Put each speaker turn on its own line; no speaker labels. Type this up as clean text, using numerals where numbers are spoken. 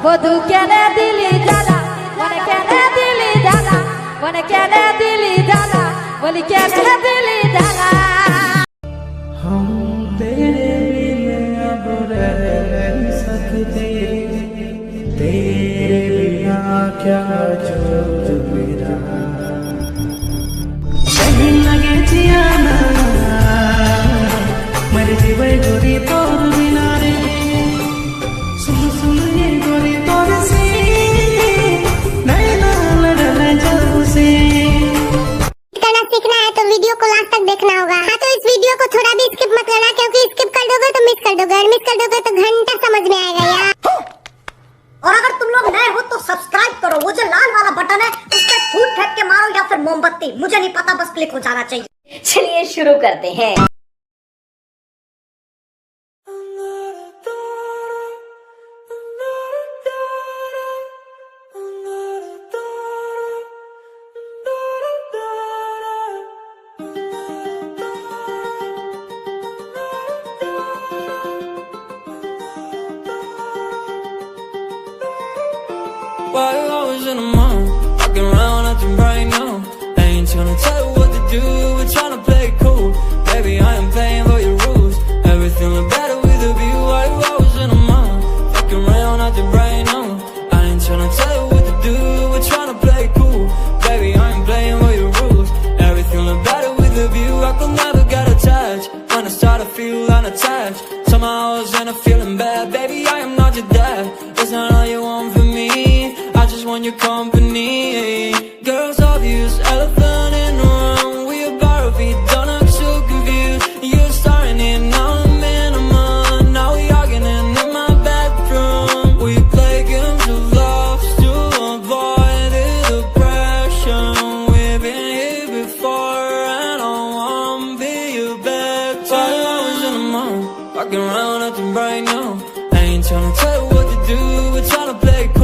বধু কেনে দিলি জানা মনে কেনে দিলি জানা মনে কেনে দিলি জানা বলি কেনে দিলি জানা
हम तेरे बिना अब रह नहीं सकते तेरे बिना क्या जो मेरा कहीं लगे जियाना मर जीवे गोरी तोर बिना रे सुन सुन ये गोरी तोर से नहीं ना लड़ना जाओ से
सीखना है तो वीडियो को लास्ट तक देखना होगा। हाँ तो इस वीडियो को थोड़ा भी स्किप मत करना क्योंकि स्किप कर दोगे तो मिस कर दोगे और मिस कर दोगे तो घंटा समझ में आएगा यार।
और अगर तुम लोग नए हो तो सब्सक्राइब करो, वो जो लाल वाला बटन है उस पर फूट फेंक के मारो या फिर मोमबत्ती, मुझे नहीं पता, बस क्लिक हो जाना चाहिए। चलिए शुरू करते हैं।
Why you always in the mood? Walking around acting right now. I ain't tryna tell you what to do, we're tryna play it cool. Baby, I am playing by your rules. Everything look better with a view. Why you always in the mood? Walking around acting right now. I ain't tryna tell you what to do, we're tryna play it cool. Baby, I am playing by your rules. Everything look better with a view. I could never get attached. When I start to feel unattached, somehow I was in a feeling bad. Baby, I am not your dad. That's not all you want from me. I just want your company. Girls obvious, elephant in the room. We about to be done, I'm so confused. You're starting it, now I'm in a month. Now we arguing in my bedroom. We play games of love to avoid the depression. We've been here before and I wanna be your bed. While I was in the mood, walking around acting right now. I ain't tryna tell you what to do, we're tryna play cool.